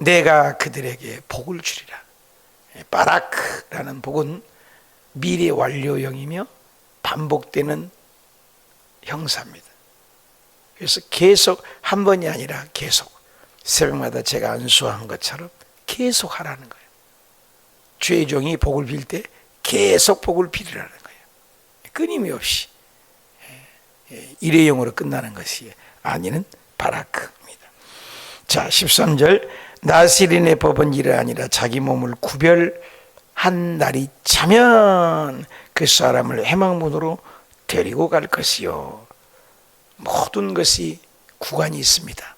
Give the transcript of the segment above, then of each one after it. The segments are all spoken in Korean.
내가 그들에게 복을 주리라. 바라크라는 복은 미래 완료형이며 반복되는 형사입니다. 그래서 계속 한 번이 아니라 계속 새벽마다 제가 안수한 것처럼 계속 하라는 거예요. 주의 종이 복을 빌 때 계속 복을 빌으라는 거예요. 끊임이 없이 일회용으로 끝나는 것이 아니는 바라크입니다. 자, 13절 나시린의 법은 이래 아니라 자기 몸을 구별한 날이 차면 그 사람을 회막문으로 데리고 갈 것이요. 모든 것이 구간이 있습니다.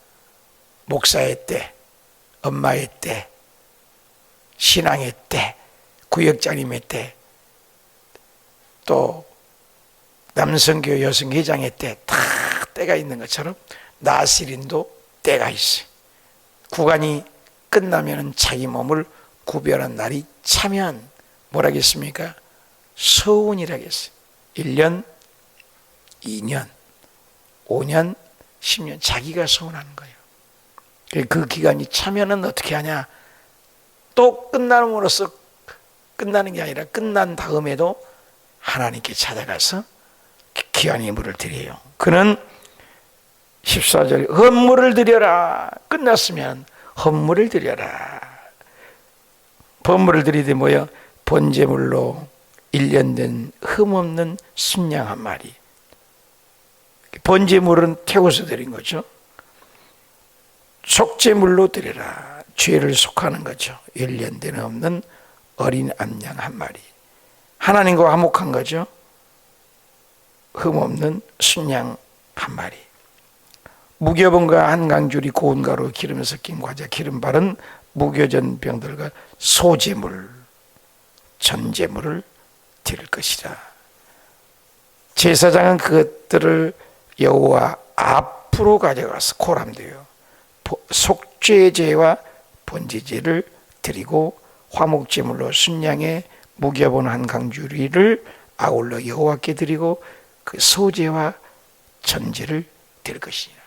목사의 때, 엄마의 때, 신앙의 때, 구역장님의 때, 또 남성교 여성회장의 때 다 때가 있는 것처럼 나시린도 때가 있어요. 구간이 끝나면 자기 몸을 구별한 날이 차면 뭐라겠습니까? 서운이라겠어요. 1년, 2년, 5년, 10년 자기가 서운하는 거예요. 그 기간이 차면은 어떻게 하냐? 또 끝남으로써 끝나는 게 아니라 끝난 다음에도 하나님께 찾아가서 귀한 예물을 드려요. 그는 14절 헌물을 드려라. 끝났으면 헌물을 드려라. 헌물을 드리되 뭐요? 번제물로 1년 된 흠없는 순양 한 마리. 번제물은 태워서 드린 거죠. 속죄물로 드려라. 죄를 속하는 거죠. 1년 된 없는 어린 암양 한 마리. 하나님과 화목한 거죠. 흠없는 순양 한 마리. 무교병과 한강줄이 고운 가루 기름 섞인 과자 기름 바른 무교전 병들과 소제물 전제물을 드릴 것이라. 제사장은 그것들을 여호와 앞으로 가져가서 코람되어 속죄제와 번제제를 드리고 화목제물로 순양의 무교본 한 강주리를 아울러 여호와께 드리고 그 소제와 전제를 드릴 것이니라.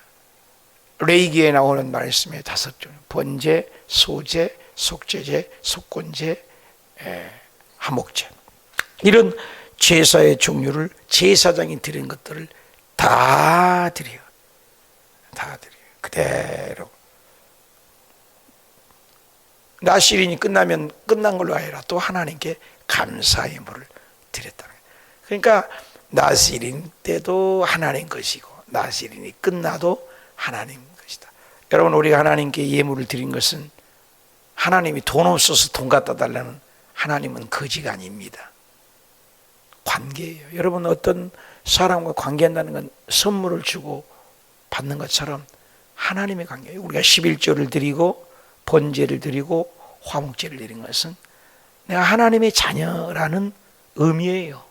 레위기에 나오는 말씀의 5종 번제, 소제, 속죄제, 속건제, 화목제 이런 제사의 종류를 제사장이 드린 것들을 다 드려요. 다 드려요. 그대로. 나시린이 끝나면 끝난 걸로 아니라 또 하나님께 감사의 예물을 드렸다는 거예요. 그러니까 나시린 때도 하나님 것이고 나시린이 끝나도 하나님 것이다. 여러분 우리가 하나님께 예물을 드린 것은 하나님이 돈 없어서 돈 갖다 달라는 하나님은 거지가 아닙니다. 관계예요. 여러분 어떤 사람과 관계한다는 건 선물을 주고 받는 것처럼 하나님의 관계예요. 우리가 11조를 드리고 번제를 드리고 화목제를 드린 것은 내가 하나님의 자녀라는 의미예요.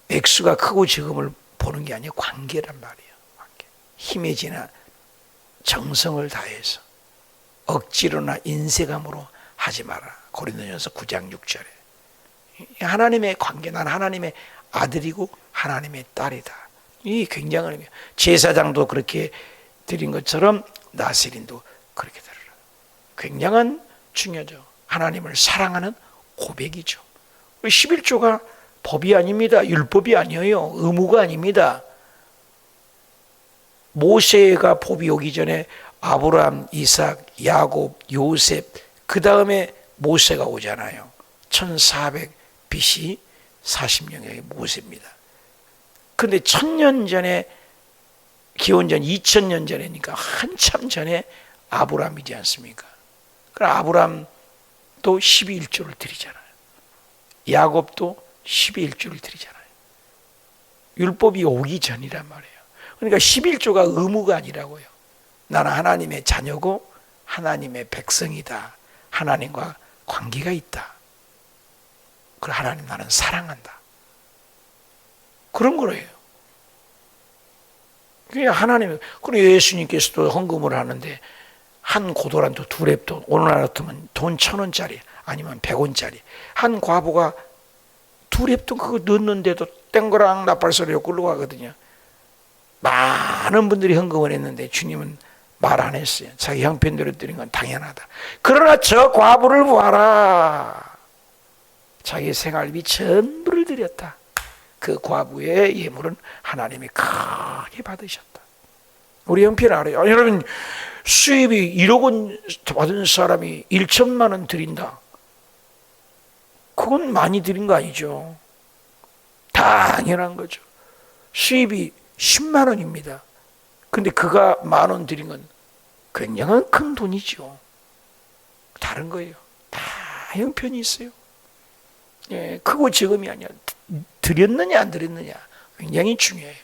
액수가 크고 적음을 보는 게 아니라 관계란 말이에요. 관계. 힘에 지나 정성을 다해서 억지로나 인색함으로 하지 마라. 고린도전서 9장 6절에 하나님의 관계, 난 하나님의 아들이고 하나님의 딸이다. 이 굉장한 의미예요. 제사장도 그렇게 드린 것처럼 나시린도 그렇게 드려라. 굉장한 중요하죠. 하나님을 사랑하는 고백이죠. 11조가 법이 아닙니다. 율법이 아니에요. 의무가 아닙니다. 모세가 법이 오기 전에 아브라함, 이삭, 야곱, 요셉 그 다음에 모세가 오잖아요. 1400 BC 40년경의 모세입니다. 그런데 1000년 전에 기원전 2000년 전이니까 한참 전에 아브라함이지 않습니까? 그럼 아브라함도 12일조를 드리잖아요. 야곱도 12일조를 드리잖아요. 율법이 오기 전이란 말이에요. 그러니까 11조가 의무가 아니라고요. 나는 하나님의 자녀고 하나님의 백성이다. 하나님과 관계가 있다. 그 하나님 나는 사랑한다. 그런 거예요. 그냥 하나님, 그리고 예수님께서도 헌금을 하는데 한 고도란도 두 랩돈, 오늘 같으면 돈 1000원짜리 아니면 100원짜리 한 과부가 두 랩돈 그거 넣는데도 땡그랑 나팔소리로 끌고 가거든요. 많은 분들이 헌금을 했는데 주님은 말 안 했어요. 자기 형편대로 드린 건 당연하다. 그러나 저 과부를 보아라. 자기 생활비 전부를 드렸다. 그 과부의 예물은 하나님이 크게 받으셨다. 우리 형편 알아요. 아니, 여러분, 수입이 1억 원 받은 사람이 1천만 원 드린다. 그건 많이 드린 거 아니죠. 당연한 거죠. 수입이 10만 원입니다. 근데 그가 10,000원 드린 건 굉장히 큰 돈이죠. 다른 거예요. 다 형편이 있어요. 예, 크고 적음이 아니야. 드렸느냐 안 드렸느냐 굉장히 중요해요.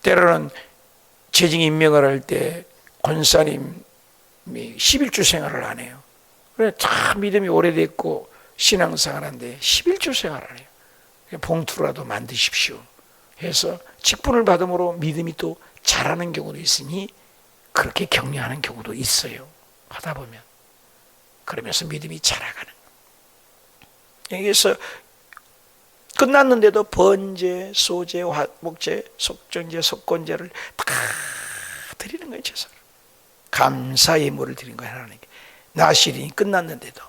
때로는 재직 임명을 할 때 권사님이 11주 생활을 안 해요. 그래 참 믿음이 오래됐고 신앙생활하는데 11주 생활을 해요. 봉투라도 만드십시오 해서 직분을 받음으로 믿음이 또 자라는 경우도 있으니 그렇게 격려하는 경우도 있어요. 하다 보면 그러면서 믿음이 자라가는 거예요. 여기서 끝났는데도 번제, 소제, 화목제, 속정제, 속건제를 다 드리는 거예요. 제사를 감사 예물을 드린 거예요. 하나님께. 나실이 끝났는데도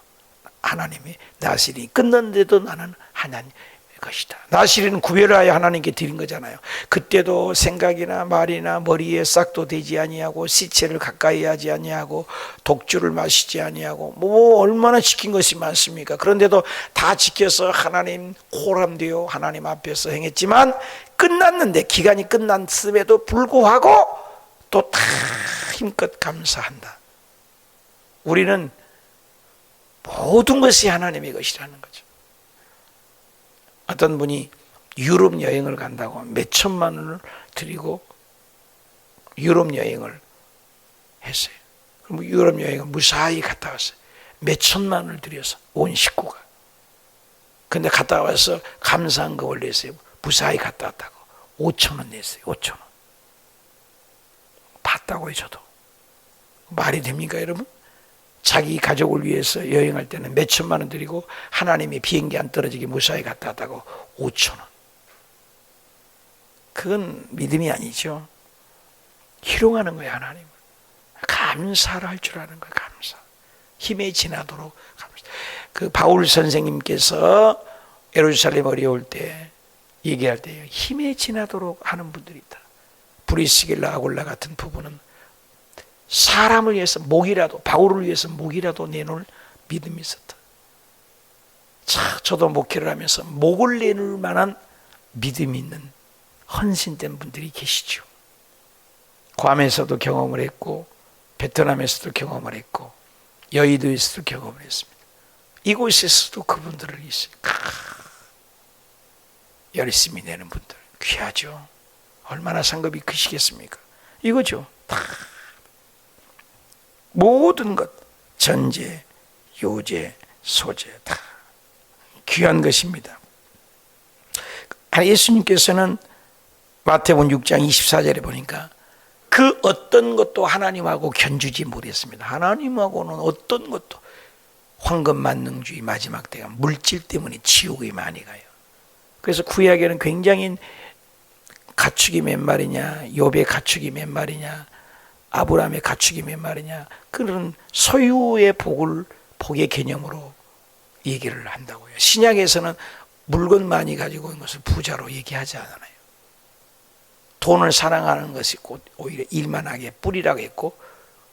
하나님이 나실이 끝났는데도 나는 하나님의 것이다. 나실이는 구별하여 하나님께 드린 거잖아요. 그때도 생각이나 말이나 머리에 싹도 되지 아니하고 시체를 가까이 하지 아니하고 독주를 마시지 아니하고 뭐 얼마나 지킨 것이 많습니까? 그런데도 다 지켜서 하나님 호람되어 하나님 앞에서 행했지만 끝났는데 기간이 끝났음에도 불구하고 또 다 힘껏 감사한다. 우리는 모든 것이 하나님의 것이라는 거죠. 어떤 분이 유럽 여행을 간다고 몇 천만 원을 드리고 유럽 여행을 했어요. 그럼 유럽 여행을 무사히 갔다 왔어요. 몇 천만 원을 들여서 온 식구가. 근데 갔다 와서 감사한 거 올렸어요. 무사히 갔다 왔다고 5천 원 냈어요. 5천 원. 봤다고요. 저도. 말이 됩니까 여러분? 자기 가족을 위해서 여행할 때는 몇 천만 원 드리고 하나님이 비행기 안 떨어지게 무사히 갔다 왔다고 5천 원. 그건 믿음이 아니죠. 희롱하는 거예요. 하나님을. 감사를 할 줄 아는 거예요. 감사. 힘에 지나도록 감사. 그 바울 선생님께서 예루살렘 어려울 때 얘기할 때 힘에 지나도록 하는 분들이 있다. 브리스길라 아굴라 같은 부부는 사람을 위해서 목이라도 바울을 위해서 목이라도 내놓을 믿음이 있었다. 자, 저도 목회를 하면서 목을 내놓을 만한 믿음이 있는 헌신된 분들이 계시죠. 괌에서도 경험을 했고 베트남에서도 경험을 했고 여의도에서도 경험을 했습니다. 이곳에서도 그분들을 있어요. 열심히 내는 분들 귀하죠. 얼마나 상급이 크시겠습니까? 이거죠. 다 모든 것 전제, 요제, 소제 다 귀한 것입니다. 예수님께서는 마태복음 6장 24절에 보니까 그 어떤 것도 하나님하고 견주지 못했습니다. 하나님하고는 어떤 것도 황금 만능주의 마지막 때가 물질 때문에 지옥이 많이 가요. 그래서 구약에는 굉장히 가축이 몇 마리냐, 욥의 가축이 몇 마리냐, 아브라함의 가축이 몇 마리냐, 그런 소유의 복의 개념으로 얘기를 한다고요. 신약에서는 물건 많이 가지고 있는 것을 부자로 얘기하지 않아요. 돈을 사랑하는 것이 오히려 일만하게 뿌리라고 했고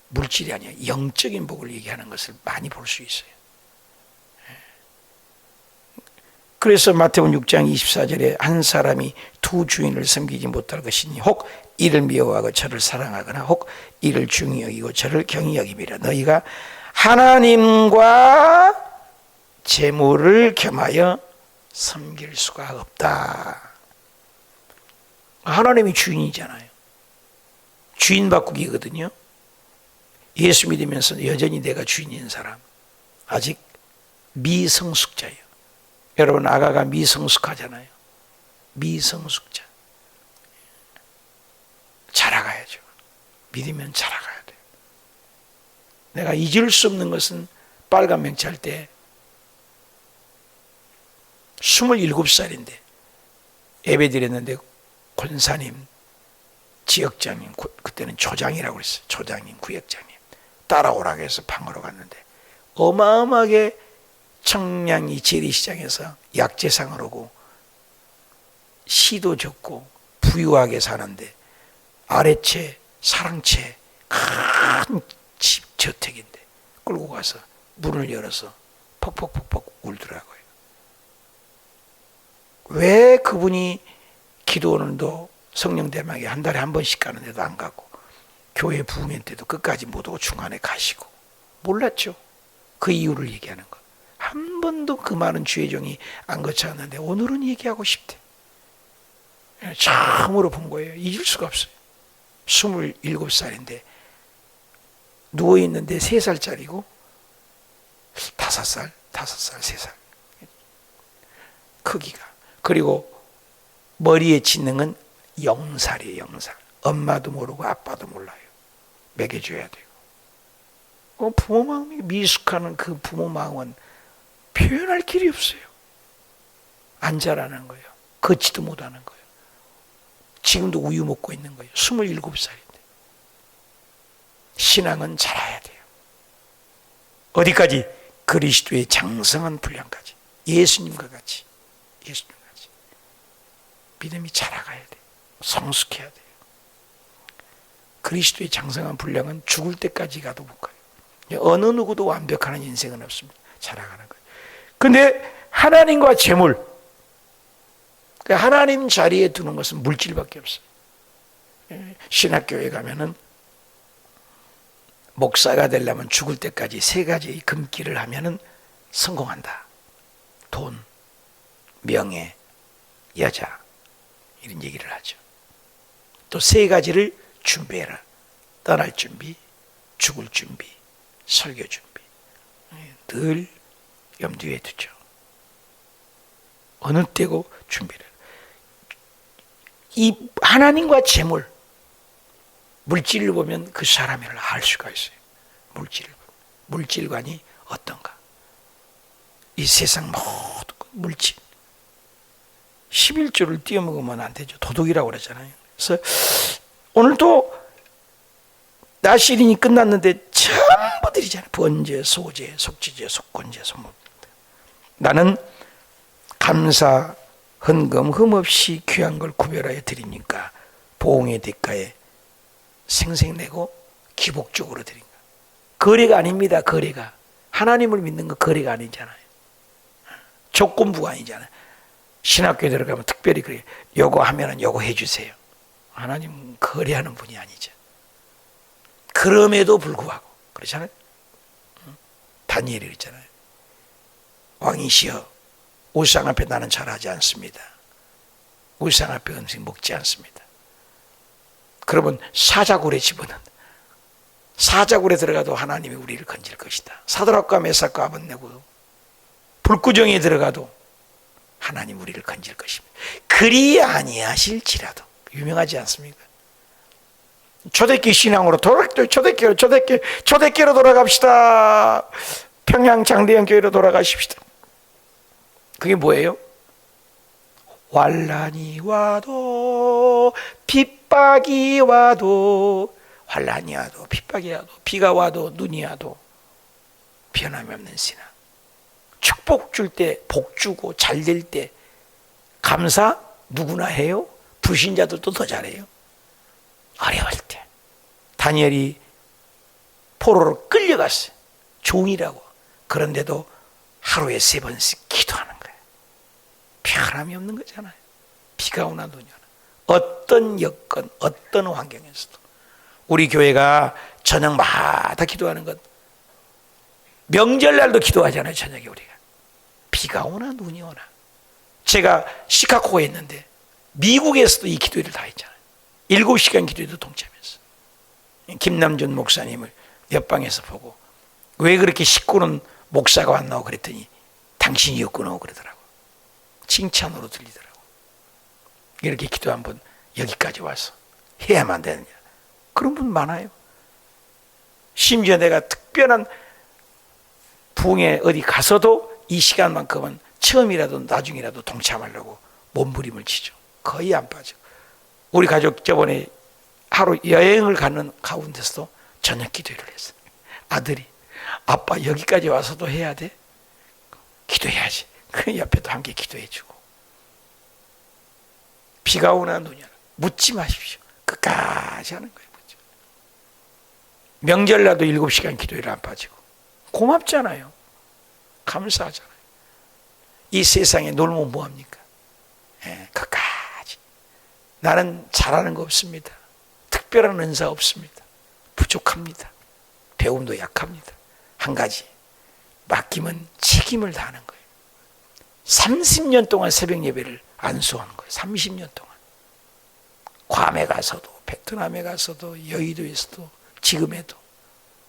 물질이 아니라 영적인 복을 얘기하는 것을 많이 볼 수 있어요. 그래서 마태복음 6장 24절에 한 사람이 두 주인을 섬기지 못할 것이니 혹 이를 미워하고 저를 사랑하거나 혹 이를 중히 여기고 저를 경히 여김이라. 너희가 하나님과 재물을 겸하여 섬길 수가 없다. 하나님이 주인이잖아요. 주인 바꾸기거든요. 예수 믿으면서 여전히 내가 주인인 사람 아직 미성숙자예요. 여러분 아가가 미성숙하잖아요. 미성숙자. 자라가야죠. 믿으면 자라가야 돼요. 내가 잊을 수 없는 것은 빨간 명찰 때 27살인데 예배 드렸는데 권사님 지역장님, 그때는 조장이라고 그랬어요. 조장님, 구역장님 따라오라고 해서 방으로 갔는데 어마어마하게 청량리 재래시장에서 약재상을 오고 시도 적고 부유하게 사는데 아래채 사랑채 큰 집 저택인데 끌고 가서 문을 열어서 퍽퍽퍽퍽 울더라고요. 왜 그분이 기도원도 성령대망에 한 달에 한 번씩 가는데도 안 가고 교회 부흥회 때도 끝까지 못 오고 중간에 가시고 몰랐죠. 그 이유를 얘기하는 거. 한 번도 그 많은 주의 종이 안 거쳤는데 오늘은 얘기하고 싶대. 처음으로 본 거예요. 잊을 수가 없어요. 27살인데 누워있는데 3살짜리고 5살, 3살 크기가. 그리고 머리에 짓는 0살이에요. 0살. 엄마도 모르고 아빠도 몰라요. 먹여줘야 되고. 부모 마음이 미숙하는 그 부모 마음은 표현할 길이 없어요. 안 자라는 거예요. 걷지도 못하는 거예요. 지금도 우유 먹고 있는 거예요. 27살인데. 신앙은 자라야 돼요. 어디까지? 그리스도의 장성한 분량까지. 예수님과 같이. 믿음이 자라가야 돼요. 성숙해야 돼요. 그리스도의 장성한 분량은 죽을 때까지 가도 못 가요. 어느 누구도 완벽한 인생은 없습니다. 자라가는 거예요. 근데 하나님과 재물, 하나님 자리에 두는 것은 물질밖에 없어요. 신학교에 가면은 목사가 되려면 죽을 때까지 3가지의 금길을 하면은 성공한다. 돈, 명예, 여자, 이런 얘기를 하죠. 또 3가지를 준비해라. 떠날 준비, 죽을 준비, 설교 준비. 늘 염두에 두죠. 어느 때고 준비를. 이 하나님과 재물, 물질을 보면 그 사람을 알 수가 있어요. 물질을 보면. 물질관이 어떤가. 이 세상 모든 물질. 11조를 띄어먹으면 안 되죠. 도둑이라고 그러잖아요. 그래서 오늘도 나시린이 끝났는데 전부 드리잖아요. 번제, 소제, 속지제, 속건제, 소목. 나는 감사, 헌금, 흠없이 귀한 걸 구별하여 드리니까 보응의 대가에 생색내고 기복적으로 드린 거예요. 거래가 아닙니다. 거래가. 하나님을 믿는 거 거래가 아니잖아요. 조건부가 아니잖아요. 신학교에 들어가면 특별히 그래요. 요거 하면은 요거 해주세요. 하나님 거래하는 분이 아니죠. 그럼에도 불구하고 그렇잖아요. 다니엘이 그랬잖아요. 왕이시여, 우상 앞에 나는 절하지 않습니다. 우상 앞에 음식 먹지 않습니다. 그러면 사자굴에 집어넣는, 사자굴에 들어가도 하나님이 우리를 건질 것이다. 사드락과 메삭과 아벳네고 불구정에 들어가도 하나님 우리를 건질 것입니다. 그리 아니하실지라도. 유명하지 않습니까? 초대교 신앙으로 초대교로 돌아갑시다. 평양 장대현 교회로 돌아가십시다. 그게 뭐예요? 환란이 와도 핍박이 와도, 환란이 와도 핍박이 와도 비가 와도 눈이 와도 변함이 없는 신앙. 축복 줄 때, 복 주고 잘 될 때 감사 누구나 해요. 불신자들도 더 잘해요. 어려울 때. 다니엘이 포로로 끌려갔어요. 종이라고. 그런데도 하루에 3번씩 기도하는 거예요. 변함이 없는 거잖아요. 비가 오나 눈이 오나. 어떤 여건, 어떤 환경에서도. 우리 교회가 저녁마다 기도하는 것. 명절날도 기도하잖아요. 저녁에 우리가. 비가 오나 눈이 오나. 제가 시카고에 있는데 미국에서도 이 기도를 다 했잖아요. 7시간 기도에도 동참했어. 김남준 목사님을 옆방에서 보고 왜 그렇게 식구는 목사가 왔나고 그랬더니 당신이었구나 그러더라고. 칭찬으로 들리더라고. 이렇게 기도 한번 여기까지 와서 해야만 되느냐. 그런 분 많아요. 심지어 내가 특별한 부흥에 어디 가서도 이 시간만큼은 처음이라도 나중이라도 동참하려고 몸부림을 치죠. 거의 안 빠져. 우리 가족 저번에 하루 여행을 가는 가운데서도 저녁 기도회를 했어요. 아들이 아빠 여기까지 와서도 해야 돼? 기도해야지. 그 옆에도 함께 기도해주고. 비가 오나 눈이 오나 묻지 마십시오. 끝까지 하는 거예요. 명절날도 7시간 기도회를 안 빠지고. 고맙잖아요. 감사하잖아요. 이 세상에 놀면 뭐합니까? 끝까지. 나는 잘하는 거 없습니다. 특별한 은사 없습니다. 부족합니다. 배움도 약합니다. 한 가지, 맡기면 책임을 다하는 거예요. 30년 동안 새벽 예배를 안수하는 거예요. 30년 동안. 괌에 가서도, 베트남에 가서도, 여의도에서도, 지금에도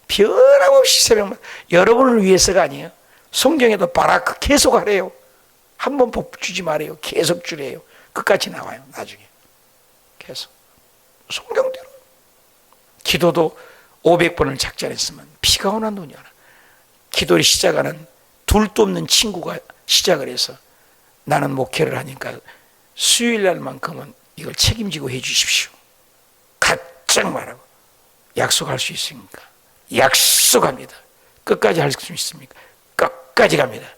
변함없이 새벽만. 여러분을 위해서가 아니에요. 성경에도 바라크 계속 하래요. 한 번 복 주지 말아요. 계속 주래요. 끝까지 나와요. 나중에 계속 성경대로. 기도도 500번을 작전했으면 비가 오나 눈이 오나. 기도를 시작하는 둘도 없는 친구가 시작을 해서 나는 목회를 하니까 수요일 날만큼은 이걸 책임지고 해 주십시오. 가장 말하고. 약속할 수 있습니까? 약속합니다. 끝까지 할 수 있습니까? 끝까지 갑니다.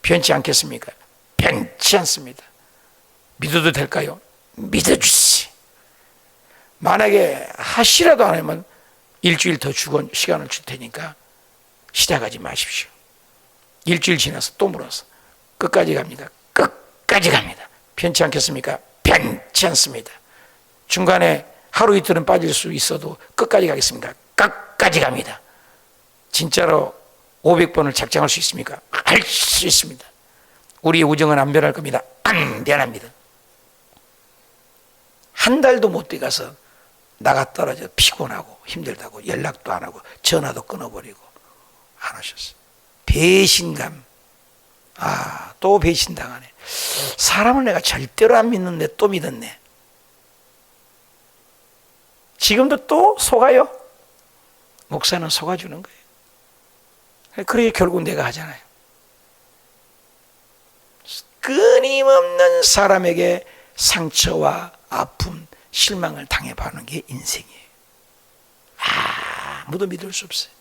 변치 않겠습니까? 변치 않습니다. 믿어도 될까요? 믿어주시. 만약에 하시라도 안 하면 일주일 더 주고 시간을 줄 테니까 시작하지 마십시오. 일주일 지나서 또 물어서 끝까지 갑니다. 끝까지 갑니다. 변치 않겠습니까? 변치 않습니다. 중간에 하루 이틀은 빠질 수 있어도 끝까지 가겠습니다. 끝까지 갑니다. 진짜로 500번을 작정할 수 있습니까? 할 수 있습니다. 우리의 우정은 안 변할 겁니다. 안 변합니다. 한 달도 못 돼가서 나가 떨어져 피곤하고 힘들다고 연락도 안 하고 전화도 끊어버리고 안 하셨어요. 배신감. 또 배신당하네. 사람을 내가 절대로 안 믿는데 또 믿었네. 지금도 또 속아요. 목사는 속아주는 거예요. 그래 결국 내가 하잖아요. 끊임없는 사람에게 상처와 아픔, 실망을 당해봐는 게 인생이에요. 아무도 믿을 수 없어요.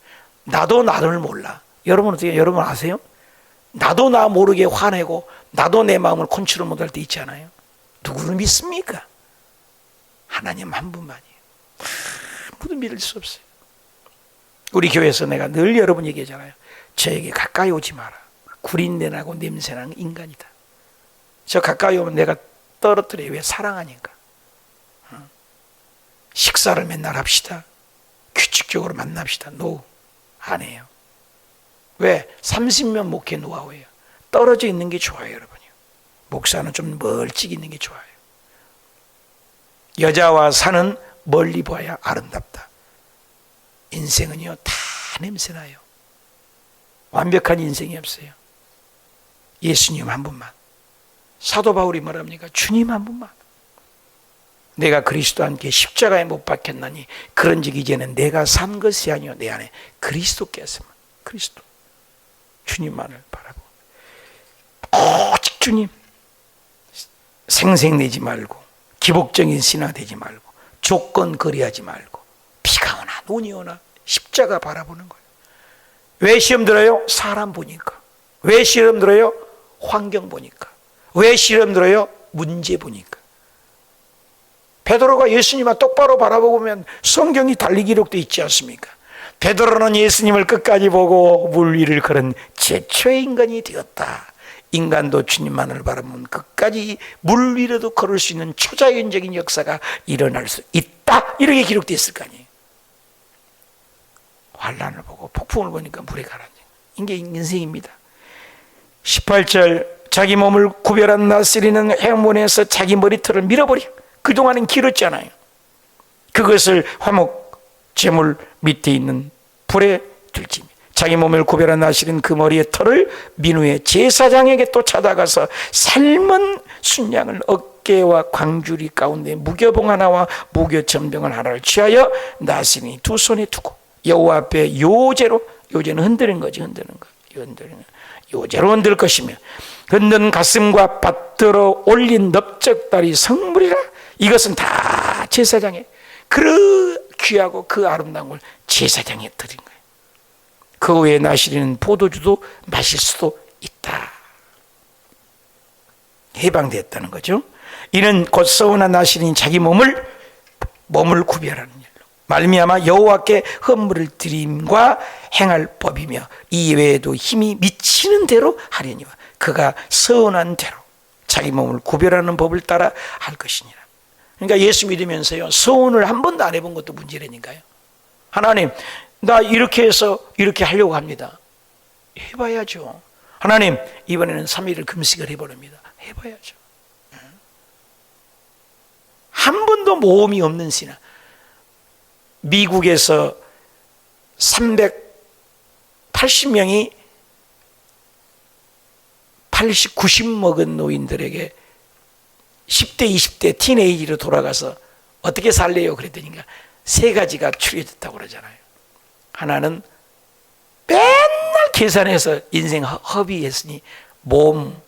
나도 나를 몰라. 여러분 어떻게, 여러분 아세요? 나도 나 모르게 화내고 나도 내 마음을 컨트롤 못할 때 있잖아요. 누구를 믿습니까? 하나님 한 분만이에요. 아무도 믿을 수 없어요. 우리 교회에서 내가 늘 여러분 얘기하잖아요. 저에게 가까이 오지 마라. 구린내나고 냄새나는 인간이다. 저 가까이 오면 내가 떨어뜨려요. 왜? 사랑하니까. 식사를 맨날 합시다. 규칙적으로 만납시다. 노. 안 해요. 왜? 30년 목회 노하우예요. 떨어져 있는 게 좋아요, 여러분요. 목사는 좀 멀찍이 있는 게 좋아요. 여자와 산은 멀리 봐야 아름답다. 인생은요, 다 냄새나요. 완벽한 인생이 없어요. 예수님 한 분만. 사도 바울이 뭐랍니까? 주님 한 분만. 내가 그리스도와 함께 십자가에 못 박혔나니 그런즉 이제는 내가 산 것이 아니요 내 안에 그리스도께서만. 그리스도. 주님만을 바라보고 오직 주님. 생색내지 말고 기복적인 신화 되지 말고 조건 거리하지 말고 비가 오나 눈이 오나 십자가 바라보는 거예요. 왜 시험 들어요? 사람 보니까. 왜 시험 들어요? 환경 보니까. 왜 시험 들어요? 문제 보니까. 베드로가 예수님을 똑바로 바라보면 성경이 달리 기록되어 있지 않습니까? 베드로는 예수님을 끝까지 보고 물 위를 걸은 최초의 인간이 되었다. 인간도 주님만을 바라보면 끝까지 물 위로도 걸을 수 있는 초자연적인 역사가 일어날 수 있다. 이렇게 기록되어 있을 거 아니에요. 환란을 보고 폭풍을 보니까 물에 가라앉아. 이게 인생입니다. 18절 자기 몸을 구별한 나시리는 해문에서 자기 머리털을 밀어버려. 그동안은 길었잖아요. 그것을 화목 제물 밑에 있는 불에 들지. 자기 몸을 구별한 나시린 그 머리의 털을 민 후에 제사장에게 또 찾아가서 삶은 순양을 어깨와 광주리 가운데 무교봉 하나와 무교전병을 하나를 취하여 나시린이 두 손에 두고 여호와 앞에 요제로, 요제는 흔드는 거지, 흔드는 거. 요제로 흔들 것이며 흔든 가슴과 받들어 올린 넓적다리 성물이라. 이것은 다 제사장의 그 귀하고 그 아름다운 걸 제사장에 드린 거예요. 그 외에 나시리는 포도주도 마실 수도 있다. 해방되었다는 거죠. 이는 곧 서운한 나시린 자기 몸을 구별하는 일로 말미암아 여호와께 헌물을 드림과 행할 법이며 이 외에도 힘이 미치는 대로 하려니와 그가 서운한 대로 자기 몸을 구별하는 법을 따라 할 것이니라. 그러니까 예수 믿으면서요, 서운을 한 번도 안 해본 것도 문제라니까요. 하나님, 나 이렇게 해서 이렇게 하려고 합니다. 해봐야죠. 하나님, 이번에는 3일을 금식을 해버립니다. 해봐야죠. 한 번도 모험이 없는 신앙. 미국에서 380명이 80, 90 먹은 노인들에게 10대, 20대 티네이지로 돌아가서 어떻게 살래요? 그랬더니까 세 가지가 추려졌다고 그러잖아요. 하나는 맨날 계산해서 인생 허비했으니 모험.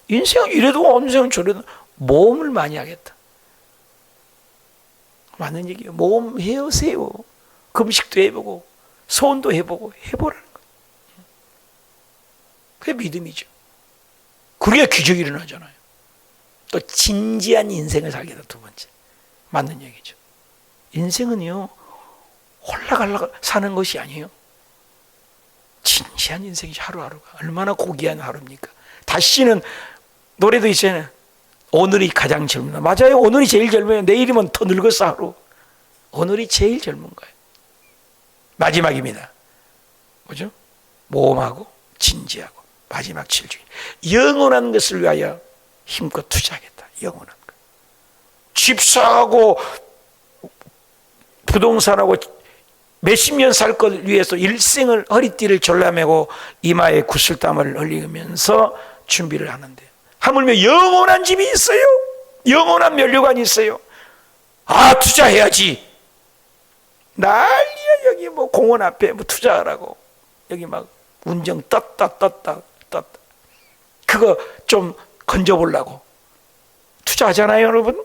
인생은 이래도 인생은 저래도 모험을 많이 하겠다. 맞는 얘기예요. 모험 해오세요. 금식도 해보고 소원도 해보고 해보라는 거예요. 그게 믿음이죠. 그래야 기적이 일어나잖아요. 또 진지한 인생을 살겠다. 두 번째. 맞는 얘기죠. 인생은요, 홀라갈라 사는 것이 아니에요. 진지한 인생이 하루하루가 얼마나 고귀한 하루입니까? 다시는 노래도 있잖아요. 오늘이 가장 젊다. 맞아요. 오늘이 제일 젊어요. 내일이면 더 늙었어 하루. 오늘이 제일 젊은 거예요. 마지막입니다. 뭐죠? 모험하고 진지하고 마지막 7주. 영원한 것을 위하여 힘껏 투자하겠다. 영원한 것. 집 사고 부동산하고 몇십 년 살 것 위해서 일생을 허리띠를 졸라매고 이마에 구슬땀을 흘리면서 준비를 하는데 하물며 영원한 집이 있어요. 영원한 면류관이 있어요. 아, 투자해야지. 난리야. 여기 뭐 공원 앞에 뭐 투자하라고. 여기 막 운정 떴다. 그거 좀 건져보려고. 투자하잖아요, 여러분.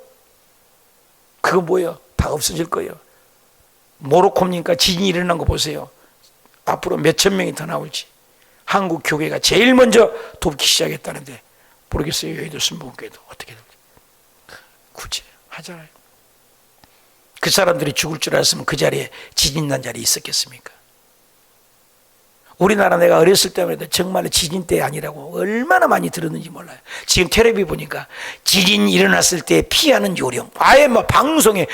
그거 뭐예요? 다 없어질 거예요. 모로코입니까? 지진이 일어난 거 보세요. 앞으로 몇천 명이 더 나올지. 한국 교회가 제일 먼저 돕기 시작했다는데 모르겠어요. 여의도 순복음교회도 어떻게 될지. 굳이 하잖아요. 그 사람들이 죽을 줄 알았으면 그 자리에 지진 난 자리에 있었겠습니까? 우리나라 내가 어렸을 때만 해도 정말 지진 때 아니라고 얼마나 많이 들었는지 몰라요. 지금 텔레비 보니까 지진 일어났을 때 피하는 요령, 아예 뭐 방송에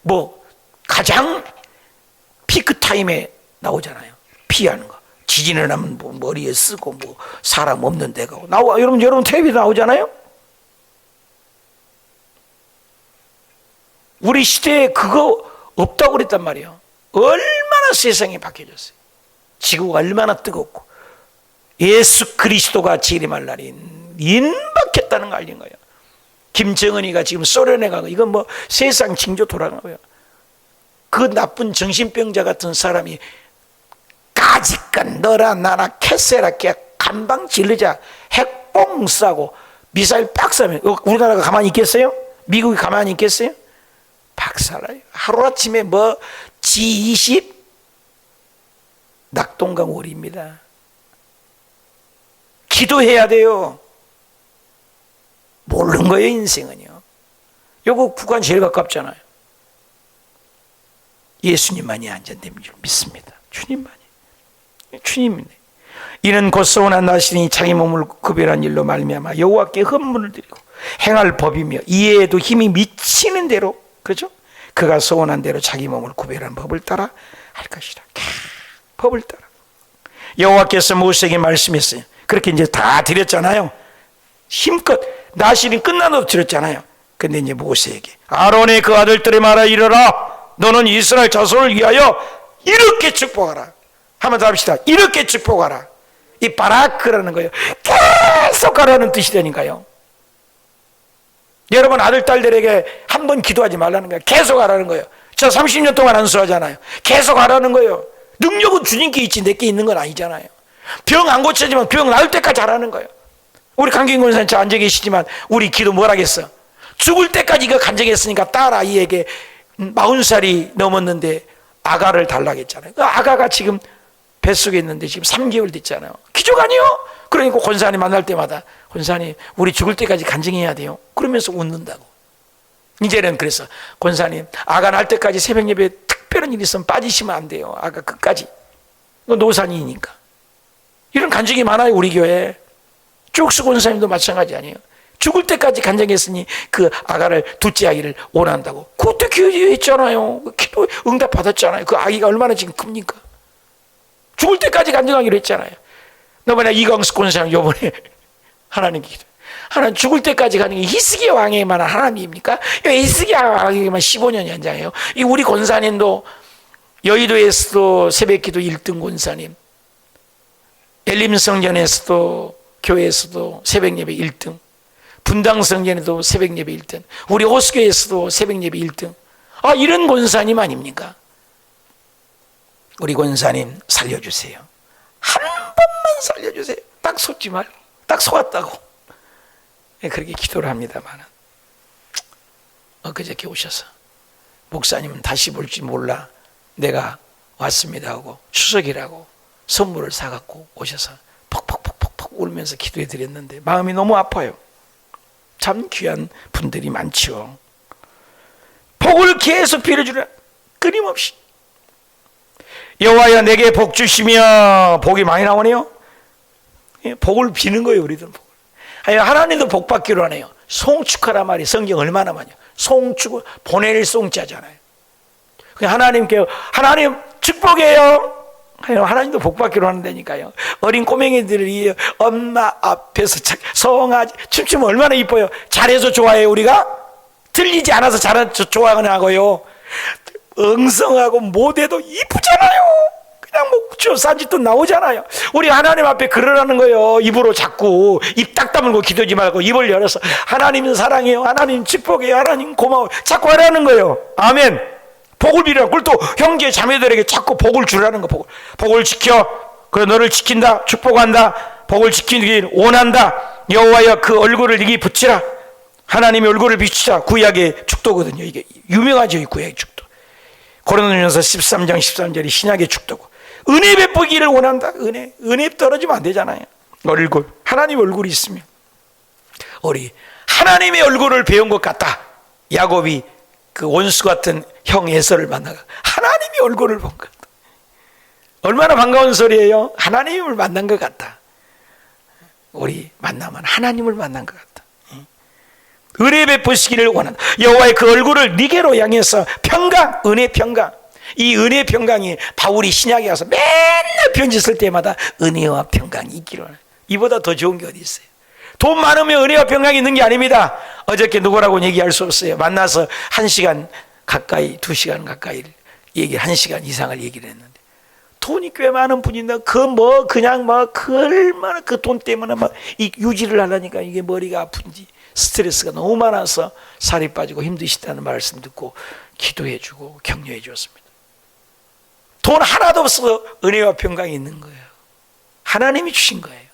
뭐 가장 피크 타임에 나오잖아요. 피하는 거. 지진을 하면 뭐 머리에 쓰고 뭐 사람 없는 데 가고 나와. 여러분 텔레비 나오잖아요. 우리 시대에 그거 없다고 그랬단 말이에요. 얼마나 세상이 바뀌어졌어요. 지구가 얼마나 뜨겁고 예수 그리스도가 재림할 날이 임박했다는 거 알린 거예요. 김정은이가 지금 소련에 가고 이건 뭐 세상 징조 돌아간 거예요. 그 나쁜 정신병자 같은 사람이 까짓건 너라 나라 캐세라게 간방 질르자 핵봉 싸고 미사일 빡 쏴면 우리나라가 가만히 있겠어요? 미국이 가만히 있겠어요? 박살나요. 하루아침에 뭐 G20 낙동강 오리입니다. 기도해야 돼요. 모르는 거예요, 인생은요. 요거 북한 제일 가깝잖아요. 예수님만이 안전된 줄 믿습니다. 주님만이. 주님이네. 이는 곧 서운한 나시니 자기 몸을 구별한 일로 말미암아 여호와께 헌물을 드리고 행할 법이며 이에도 힘이 미치는 대로, 그렇죠? 그가 서운한 대로 자기 몸을 구별한 법을 따라 할 것이라. 법을 따라. 여호와께서 모세에게 말씀했어요. 그렇게 이제 다 드렸잖아요. 힘껏 나시린 끝나도 드렸잖아요. 근데 이제 모세에게 아론의 그 아들들의 말아 이르라. 너는 이스라엘 자손을 위하여 이렇게 축복하라. 한번 더 합시다. 이렇게 축복하라. 이 바라크라는 거예요. 계속 하라는 뜻이라니까요. 여러분 아들 딸들에게 한 번 기도하지 말라는 거예요. 계속 하라는 거예요. 저 30년 동안 안수하잖아요. 계속 하라는 거예요. 능력은 주님께 있지 내게 있는 건 아니잖아요. 병 안 고쳐지면 병 나을 때까지 하라는 거예요. 우리 강경권 선생 앉아 계시지만 우리 기도 뭘 하겠어? 죽을 때까지 이거 간증했으니까 딸 아이에게 40살이 넘었는데 아가를 달라고 했잖아요. 그 아가가 지금 뱃속에 있는데 지금 3개월 됐잖아요. 기적 아니요? 그러니까 권사님 만날 때마다 권사님 우리 죽을 때까지 간증해야 돼요. 그러면서 웃는다고. 이제는 그래서 권사님 아가 날 때까지 새벽 예배에 특별한 일이 있으면 빠지시면 안 돼요. 아가 끝까지. 노산이니까. 이런 간증이 많아요. 우리 교회에. 쪽수 권사님도 마찬가지 아니에요. 죽을 때까지 간증했으니 그 아가를 둘째 아기를 원한다고. 그것도 기도했잖아요. 기도 응답 받았잖아요. 그 아기가 얼마나 지금 큽니까? 죽을 때까지 간증하기로 했잖아요. 너무나 이광수 권사님 요번에 하나님께 기도. 하나님 죽을 때까지 가는 게 히스기야 왕에만 하나님입니까? 히스기야 왕에게만 15년 연장해요. 이 우리 권사님도 여의도에서도 새벽기도 1등 권사님, 엘림성전에서도 교회에서도 새벽예배 1등, 분당성전에도 새벽예배 1등, 우리 호수교에서도 새벽예배 1등. 아, 이런 권사님 아닙니까? 우리 권사님 살려주세요. 한 번만 살려주세요. 딱 속지 말고, 딱 속았다고. 그렇게 기도를 합니다만 엊그저께 오셔서 목사님은 다시 볼지 몰라 내가 왔습니다 하고 추석이라고 선물을 사갖고 오셔서 퍽퍽퍽퍽 울면서 기도해 드렸는데 마음이 너무 아파요. 참 귀한 분들이 많죠. 복을 계속 빌어주라. 끊임없이. 여호와여 내게 복 주시며. 복이 많이 나오네요. 복을 비는 거예요. 우리들은 복을. 하나님도 복 받기로 하네요. 송축하란 말이 성경 얼마나 많아요. 송축 보낼 송자잖아요. 하나님께 하나님 축복해요. 하나님도 복 받기로 하는다니까요. 어린 꼬맹이들이 엄마 앞에서 성아지 춤추면 얼마나 이뻐요. 잘해서 좋아해요. 우리가 들리지 않아서 잘해서 좋아하고요. 엉성하고 못해도 이쁘잖아요. 그냥 뭐 싼짓도 나오잖아요. 우리 하나님 앞에 그러라는 거예요. 입으로 자꾸 입 딱 다물고 기도하지 말고 입을 열어서 하나님 사랑해요, 하나님 축복해요, 하나님 고마워요 자꾸 하라는 거예요. 아멘. 복을 비려고. 그걸 또 형제 자매들에게 자꾸 복을 주라는 거. 복을 지켜. 그래 너를 지킨다. 축복한다. 복을 지키길 원한다. 여호와여 그 얼굴을 네게 붙이라. 하나님의 얼굴을 비추자. 구약의 축도거든요. 이게 유명하죠. 이 구약의 축도. 고린도전서 13장 13절이 신약의 축도고. 은혜 베푸기를 원한다. 은혜 떨어지면 안 되잖아요. 얼굴. 하나님 얼굴이 있으면 우리 하나님의 얼굴을 배운 것 같다. 야곱이 그 원수 같은 형 에서를 만나가 하나님의 얼굴을 본 것 같다. 얼마나 반가운 소리예요. 하나님을 만난 것 같다. 우리 만나면 하나님을 만난 것 같다. 은혜 베푸시기를 원한다. 여호와의 그 얼굴을 니게로 향해서 평강, 은혜 평강. 이 은혜 평강이 바울이 신약에 가서 맨날 편지 쓸 때마다 은혜와 평강이 있기로 하는. 이보다 더 좋은 게 어디 있어요? 돈 많으면 은혜와 평강이 있는 게 아닙니다. 어저께 누구라고 얘기할 수 없어요. 만나서 1시간 가까이 2시간 가까이 얘기 1시간 이상을 얘기를 했는데 돈이 꽤 많은 분인데 그냥 얼마나 그 돈 때문에 이 유지를 하려니까 이게 머리가 아픈지 스트레스가 너무 많아서 살이 빠지고 힘드시다는 말씀 듣고 기도해 주고 격려해 주었습니다. 돈 하나도 없어도 은혜와 평강이 있는 거예요. 하나님이 주신 거예요.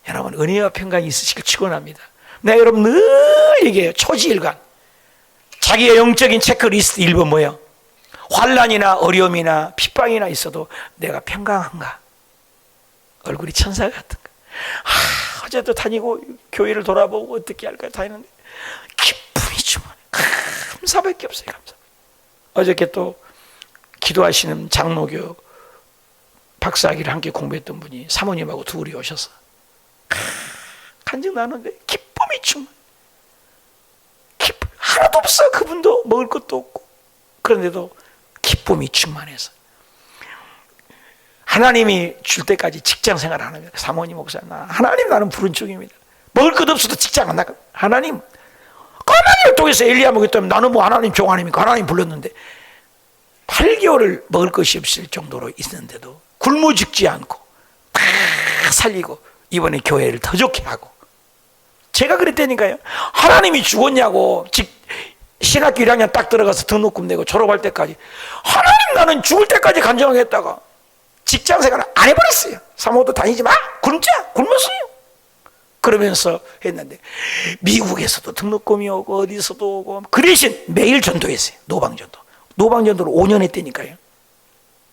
여러분 은혜와 평강이 있으시길 축원합니다. 내가 여러분 늘 얘기해요. 초지일관. 자기의 영적인 체크리스트 1번 뭐예요? 환난이나 어려움이나 핍박이나 있어도 내가 평강한가? 얼굴이 천사 같은가? 어제도 다니고 교회를 돌아보고 어떻게 할까 다니는데 기쁨이 충만해. 감사밖에 없어요. 감사. 어저께 또 기도하시는 장로교 박사학위를 함께 공부했던 분이 사모님하고 둘이 오셔서 간증 나누는데 기쁨이 충만. 기쁨 하나도 없어. 그분도 먹을 것도 없고 그런데도 기쁨이 충만해서 하나님이 줄 때까지 직장 생활 안 합니다. 사모님 목사님 하나님 나는 부른 쪽입니다. 먹을 것 없어도 직장 안 나가. 하나님 까마귀 혈통에서 엘리야 먹였다면 나는 뭐 하나님 종 아닙니까? 하나님 불렀는데 8개월을 먹을 것이 없을 정도로 있는데도 굶어 죽지 않고 다 살리고 이번에 교회를 더 좋게 하고. 제가 그랬다니까요. 하나님이 죽었냐고. 신학교 1학년 딱 들어가서 등록금 내고 졸업할 때까지 하나님 나는 죽을 때까지 간증하겠다가 직장 생활을 안 해버렸어요. 사모도 다니지 마. 굶자. 굶었어요. 그러면서 했는데 미국에서도 등록금이 오고 어디서도 오고 그 대신 매일 전도했어요. 노방전도. 노방전도를 5년 했다니까요.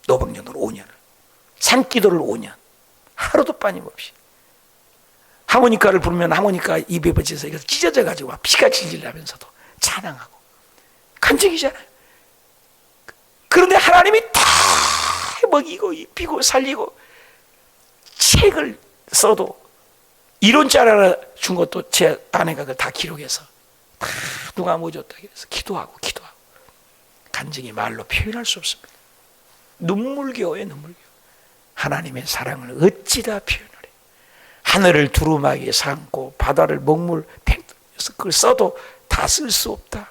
노방전도를 5년을. 산기도를 5년. 하루도 빠짐없이. 하모니카를 부르면 하모니카 입에 붙여서 이거 찢어져가지고 피가 질질 나면서도 찬양하고. 간증이잖아요. 그런데 하나님이 다 먹이고 입히고 살리고 책을 써도 이론자를 하나 준 것도 제 아내가 그걸 다 기록해서 다 누가 뭐 줬다 그래서 기도하고 간증이 말로 표현할 수 없습니다. 눈물겨워요. 눈물겨워. 하나님의 사랑을 어찌다 표현을 해. 하늘을 두루마기에 삼고 바다를 먹물 팽에서 그걸 써도 다 쓸 수 없다.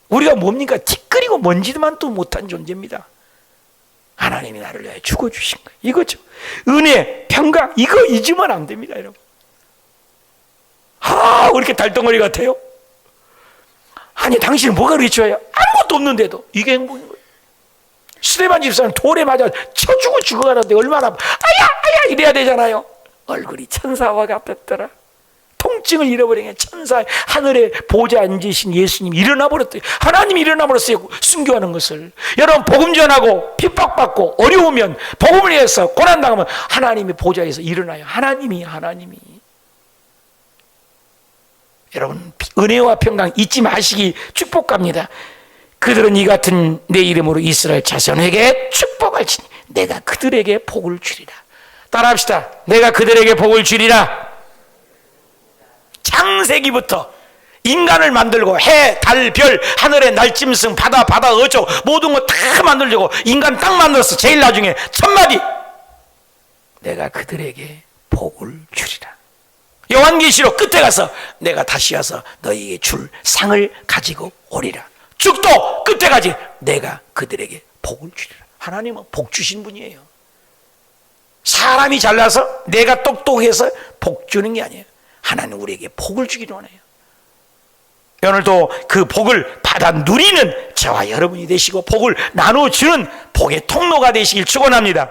우리가 뭡니까? 티끌이고 먼지만도 못한 존재입니다. 하나님이 나를 위해 죽어주신 거예요. 이거죠. 은혜, 평강, 이거 잊으면 안 됩니다, 여러분. 왜 이렇게 달덩어리 같아요? 아니, 당신은 뭐가 그리 좋아요? 아무것도 없는데도. 이게 행복인 거예요. 스데반 집사는 돌에 맞아 쳐주고 죽어가는데 얼마나, 아야! 이래야 되잖아요. 얼굴이 천사와 같았더라. 통증을 잃어버린 천사, 하늘에 보좌 앉으신 예수님이 일어나 버렸대요. 하나님이 일어나 버렸어요. 순교하는 것을. 여러분, 복음 전하고 핍박받고 어려우면 복음을 위해서 고난당하면 하나님이 보좌에서 일어나요. 하나님이. 여러분, 은혜와 평강 잊지 마시기 축복합니다. 그들은 이 같은 내 이름으로 이스라엘 자손에게 축복을 주니 내가 그들에게 복을 주리라. 따라합시다. 내가 그들에게 복을 주리라. 창세기부터 인간을 만들고 해, 달, 별, 하늘의 날짐승, 바다, 어쩌고 모든 거 다 만들려고 인간 딱 만들었어. 제일 나중에 첫 마디, 내가 그들에게 복을 주리라. 요한계시록 끝에 가서 내가 다시 와서 너희에게 줄 상을 가지고 오리라. 죽도 끝에 가지 내가 그들에게 복을 주리라. 하나님은 복 주신 분이에요. 사람이 잘나서 내가 똑똑해서 복 주는 게 아니에요. 하나님 우리에게 복을 주기로 하네요. 오늘도 그 복을 받아 누리는 저와 여러분이 되시고 복을 나눠주는 복의 통로가 되시길 축원합니다.